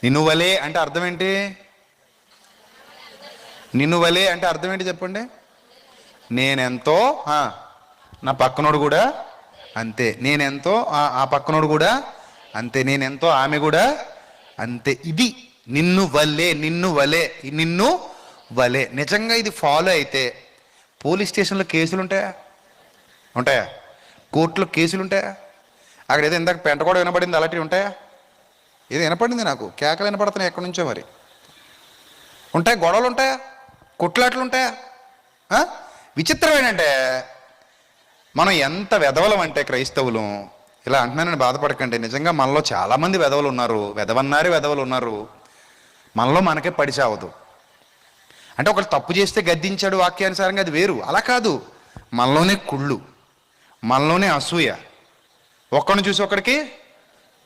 నిన్ను వలే అంటే అర్థం ఏంటి? నిన్ను వలే అంటే అర్థం ఏంటి చెప్పండి? నేనెంతో నా పక్కనోడు కూడా అంతే, నేనెంతో ఆ పక్కనోడు కూడా అంతే, నేనెంతో ఆమె కూడా అంతే. ఇది నిన్ను వలే, నిన్ను వలే, నిన్ను వలే. నిజంగా ఇది ఫాలో అయితే పోలీస్ స్టేషన్లో కేసులు ఉంటాయా? ఉంటాయా? కోర్టులో కేసులు ఉంటాయా? అక్కడ ఏదో ఇందాక పెంట కూడా వినపడింది, అలాంటివి ఉంటాయా? ఏదో వినపడింది నాకు, కేకలు వినపడుతున్నాయి ఎక్కడి నుంచో. మరి ఉంటాయి, గొడవలు ఉంటాయా, కొట్లాట్లు ఉంటాయా? విచిత్రం ఏంటంటే మనం ఎంత వెధవలం అంటే క్రైస్తవులు, ఇలా అంటున్నానని బాధపడకండి, నిజంగా మనలో చాలామంది వెధవలు ఉన్నారు, వెధవలు ఉన్నారు. మనలో మనకే పడిచావదు. అంటే ఒకళ్ళు తప్పు చేస్తే గద్దించాడు వాక్యానుసారంగా, అది వేరు. అలా కాదు, మనలోనే కుళ్ళు, మనలోనే అసూయ, ఒక్కడిని చూసి ఒకడికి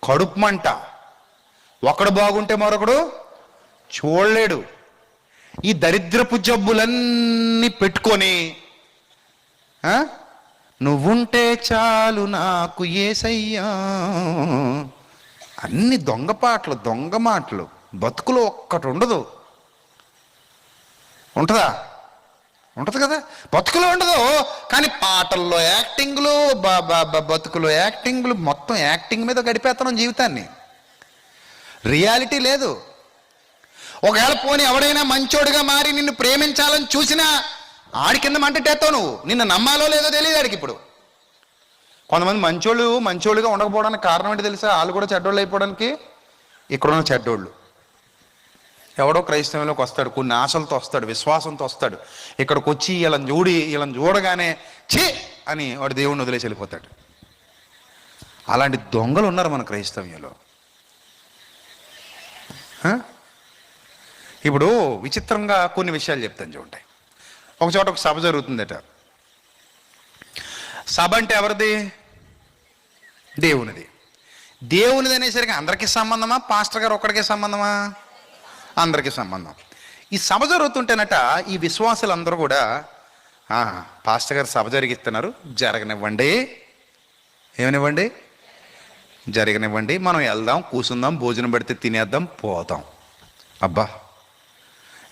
కడుపు మంట, ఒకడు బాగుంటే మరొకడు చూడలేడు. ఈ దరిద్రపు జబ్బులన్నీ పెట్టుకొని నువ్వుంటే చాలు నాకు యేసయ్యా, అన్ని దొంగ పాటలు, దొంగ మాటలు. బతుకులో ఒక్కటి ఉండదు. ఉంటుందా? ఉంటుంది కదా, బతుకులో ఉండదు. కానీ పాటల్లో యాక్టింగ్లు, బతుకులో యాక్టింగ్లు, మొత్తం యాక్టింగ్ మీద గడిపేస్తున్నాం జీవితాన్ని. రియాలిటీ లేదు. ఒకవేళ పోనీ ఎవడైనా మంచోడుగా మారి నిన్ను ప్రేమించాలని చూసినా ఆడి కింద మంటటేస్తావు నువ్వు. నిన్ను నమ్మాలో లేదో తెలియదు ఆడికి. ఇప్పుడు కొంతమంది మంచోళ్ళుగా ఉండకపోవడానికి కారణం ఏంటి తెలుసా? వాళ్ళు కూడా చెడ్డోళ్ళు అయిపోవడానికి. ఇక్కడున్న చెడ్డోళ్ళు ఎవడో క్రైస్తవంలోకి వస్తాడు, కొన్ని ఆశలతో వస్తాడు, విశ్వాసంతో వస్తాడు. ఇక్కడికి వచ్చి వీళ్ళని చూడగానే ఛీ అని వాడు దేవుడిని వదిలేసి వెళ్ళిపోతాడు. అలాంటి దొంగలు ఉన్నారు మన క్రైస్తవ్యంలో. ఇప్పుడు విచిత్రంగా కొన్ని విషయాలు చెప్తాను చూడండి. ఒక చోట ఒక సభ జరుగుతుందట. సభ అంటే ఎవరిది? దేవునిది. దేవునిది అనేసరికి అందరికీ సంబంధమా, పాస్టర్ గారు ఒక్కడికే సంబంధమా? అందరికీ సంబంధం. ఈ సభ జరుగుతుంటేనట ఈ విశ్వాసులందరూ కూడా పాస్టర్ గారు సభ జరిగిస్తున్నారు, జరగనివ్వండి. ఏమనివ్వండి? జరగనివ్వండి, మనం వెళ్దాం, కూర్చుందాం, భోజనం పెడితే తినేద్దాం, పోదాం. అబ్బా,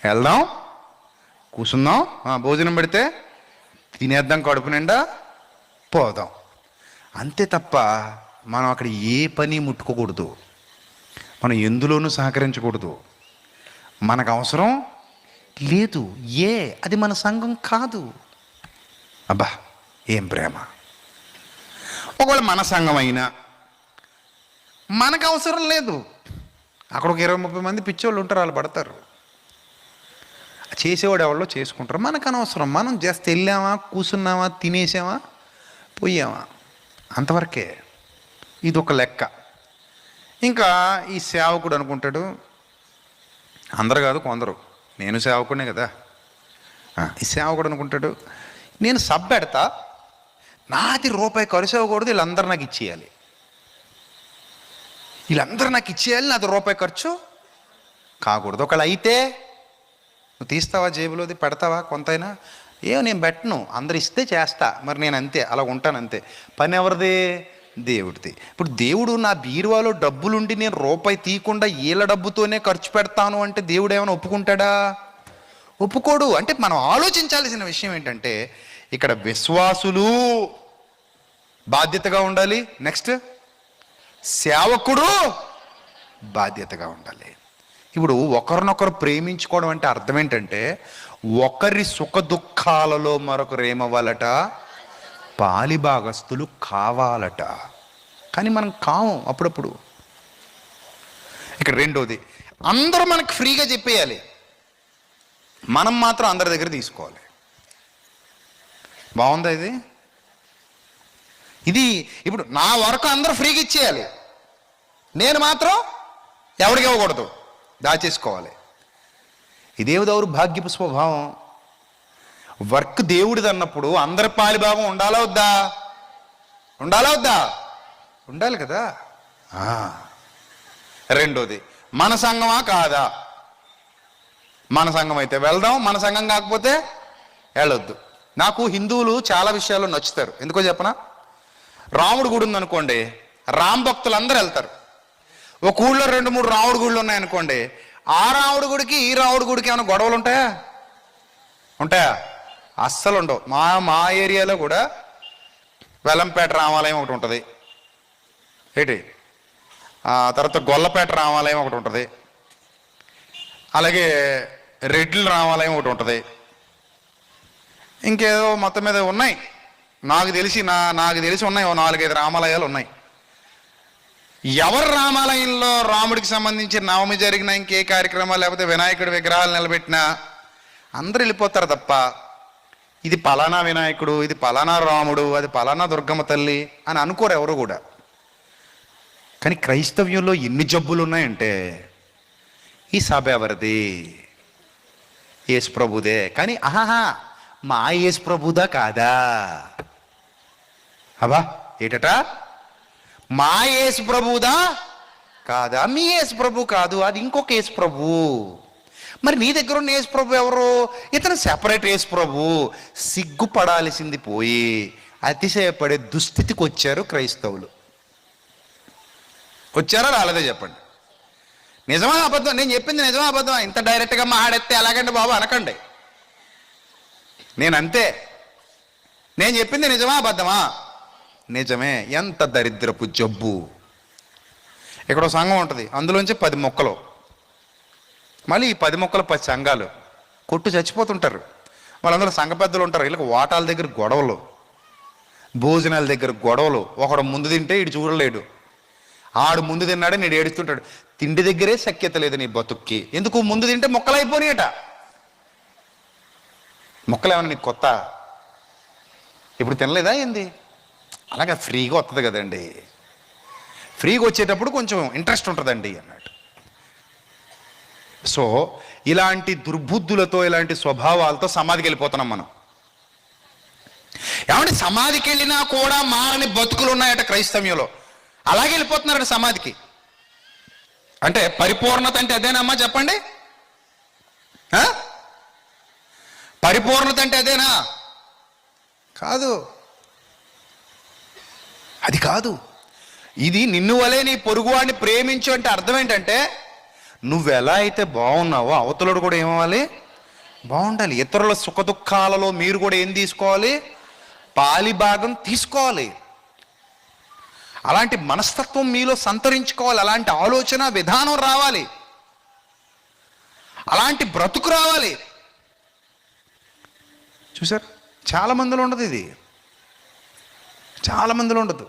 వెళ్దాం, కూర్చుందాం, భోజనం పెడితే తినేద్దాం, కడుపు నిండా పోదాం, అంతే తప్ప మనం అక్కడ ఏ పని ముట్టుకోకూడదు, మనం ఎందులోనూ సహకరించకూడదు. మనకు అవసరం లేదు. అది మన సంఘం కాదు. అబ్బా, ఏం ప్రేమ! ఒకవేళ మన సంఘం అయినా మనకు అవసరం లేదు. అక్కడ ఒక 20-30 మంది పిచ్చోళ్ళు ఉంటారు, వాళ్ళు పడతారు. చేసేవాడు ఎవరో చేసుకుంటారు, మనకు అనవసరం. మనం జస్ట్ వెళ్ళామా, కూర్చున్నామా, తినేసామా, పోయామా, అంతవరకే. ఇది ఒక లెక్క. ఇంకా ఈ సేవకుడు అనుకుంటాడు, అందరు కాదు కొందరు, నేను సేవకుడినే కదా, ఈ సేవకుడు అనుకుంటాడు, నేను సబ్ పెడతా, నాది రూపాయి ఖర్చు అవ్వకూడదు, వీళ్ళందరూ నాకు ఇచ్చేయాలి, నాది రూపాయి ఖర్చు కాకూడదు. ఒకవేళ అయితే నువ్వు తీస్తావా, జేబులోది పెడతావా కొంతైనా? నేను పెట్టను, అందరు ఇస్తే చేస్తా, మరి నేను అంతే, అలా ఉంటాను అంతే. పని ఎవరిది? దేవుడిది. ఇప్పుడు దేవుడు నా బీరువాలో డబ్బులుండి నేను రూపాయి తీయకుండా వీళ్ళ డబ్బుతోనే ఖర్చు పెడతాను అంటే దేవుడు ఏమైనా ఒప్పుకుంటాడా? ఒప్పుకోడు. అంటే మనం ఆలోచించాల్సిన విషయం ఏంటంటే ఇక్కడ విశ్వాసులు బాధ్యతగా ఉండాలి, నెక్స్ట్ సేవకుడు బాధ్యతగా ఉండాలి. ఇప్పుడు ఒకరినొకరు ప్రేమించుకోవడం అంటే అర్థం ఏంటంటే ఒకరి సుఖ దుఃఖాలలో మరొకరు ఏమవ్వాలట? పాలిభాగస్తులు కావాలట. కానీ మనం కాము అప్పుడప్పుడు. ఇక్కడ రెండోది, అందరూ మనకు ఫ్రీగా చెప్పేయాలి, మనం మాత్రం అందరి దగ్గర తీసుకోవాలి. బాగుందా ఇది? ఇప్పుడు నా వరకు అందరూ ఫ్రీగా ఇచ్చేయాలి, నేను మాత్రం ఎవరికి ఇవ్వకూడదు, దాచేసుకోవాలి. ఇదే దౌర్భాగ్యపు స్వభావం. వర్క్ దేవుడిది అన్నప్పుడు అందరి పాలిభాగం ఉండాలా వద్దా? ఉండాలి కదా. రెండోది, మన సంఘమా కాదా? మన సంఘం అయితే వెళ్దాం, మన సంఘం కాకపోతే వెళ్ళొద్దు. నాకు హిందువులు చాలా విషయాల్లో నచ్చుతారు. ఎందుకో చెప్పనా? రాముడు గుడి ఉందనుకోండి, రామ్ భక్తులు అందరూ వెళ్తారు. ఒక ఊళ్ళో 2-3 రాముడి గుళ్ళు ఉన్నాయనుకోండి, ఆ రాముడి గుడికి ఈ రాముడి గుడికి ఏమైనా గొడవలు ఉంటాయా? ఉంటాయా? అస్సలు ఉండవు. మా ఏరియాలో కూడా వెల్లంపేట రామాలయం ఒకటి ఉంటుంది, ఏంటి తర్వాత గొల్లపేట రామాలయం ఒకటి ఉంటుంది, అలాగే రెడ్ల రామాలయం ఒకటి ఉంటుంది, ఇంకేదో మొత్తం మీద ఉన్నాయి. నాకు తెలిసి ఉన్నాయి, 4-5 రామాలయాలు ఉన్నాయి. ఎవరు రామాలయంలో రాముడికి సంబంధించి నవమి జరిగినా, ఇంకే కార్యక్రమాలు, లేకపోతే వినాయకుడి విగ్రహాలు నిలబెట్టినా అందరూ వెళ్ళిపోతారు తప్ప ఇది పలానా వినాయకుడు, ఇది పలానా రాముడు, అది పలానా దుర్గమ్మ తల్లి అని అనుకోరు ఎవరు కూడా. కానీ క్రైస్తవ్యంలో ఎన్ని జబ్బులు ఉన్నాయంటే, ఈ సభ ఎవరిది? యేసు ప్రభుదే. కానీ మా యేసు ప్రభుదా కాదా? అబ్బా ఏటట, మా యేసు ప్రభుదా కాదా? మీ యేసు ప్రభు కాదు, అది ఇంకొక యేసు ప్రభు. మరి నీ దగ్గర ఉన్న యేసు ప్రభు ఎవరు? ఇతను సెపరేట్ యేసు ప్రభు. సిగ్గుపడాల్సింది పోయి అతిశయపడే దుస్థితికి వచ్చారు క్రైస్తవులు. వచ్చారా రాలేదా చెప్పండి? నిజమా అబద్ధం? నేను చెప్పింది నిజమా అబద్ధమా? ఇంత డైరెక్ట్గా మాట్లాడితే ఎలాగండి బాబు అనకండి. నేనంతే. నేను చెప్పింది నిజమా అబద్ధమా? నిజమే. ఎంత దరిద్రపు జబ్బు. ఇక్కడ సంఘం ఉంటుంది, అందులోంచి 10 మొక్కలు, మళ్ళీ ఈ 10 మొక్కలు 10 సంఘాలు కొట్టు చచ్చిపోతుంటారు. వాళ్ళందరూ సంఘ పెద్దలు ఉంటారు. వీళ్ళకి వాటాల దగ్గర గొడవలు, భోజనాల దగ్గర గొడవలు. ఒకడు ముందు తింటే ఇటు చూడలేడు, ఆడు ముందు తిన్నాడే నేను ఏడుస్తుంటాడు. తిండి దగ్గరే సఖ్యత లేదు నీ బతుక్కి. ఎందుకు? ముందు తింటే మొక్కలు అయిపోయినాయట. మొక్కలు ఏమన్నా నీకు కొత్త? ఇప్పుడు తినలేదా ఏంది? అలాగే ఫ్రీగా వస్తుంది కదండి. ఫ్రీగా వచ్చేటప్పుడు కొంచెం ఇంట్రెస్ట్ ఉంటుందండి అన్నట్టు. సో ఇలాంటి దుర్బుద్ధులతో, ఇలాంటి స్వభావాలతో సమాధికి వెళ్ళిపోతున్నాం మనం. ఏమంటే సమాధికి వెళ్ళినా కూడా మారని బతుకులు ఉన్నాయట క్రైస్తవ్యంలో. అలాగే వెళ్ళిపోతున్నారట సమాధికి. అంటే పరిపూర్ణత అంటే అదేనమ్మా చెప్పండి? పరిపూర్ణత అంటే అదేనా? కాదు, అది కాదు. ఇది నిన్ను వలే నీ పొరుగువాడిని ప్రేమించు అంటే అర్థం ఏంటంటే, నువ్వెలా అయితే బాగున్నావో అవతలుడు కూడా ఏమవ్వాలి? బాగుండాలి. ఇతరుల సుఖదుఖాలలో మీరు కూడా ఏం తీసుకోవాలి? పాలిభాగం తీసుకోవాలి. అలాంటి మనస్తత్వం మీలో సంతరించుకోవాలి. అలాంటి ఆలోచన విధానం రావాలి. అలాంటి బ్రతుకు రావాలి. చూసారు, చాలా మందిలో ఉండదు ఇది. చాలా మందిలో ఉండదు.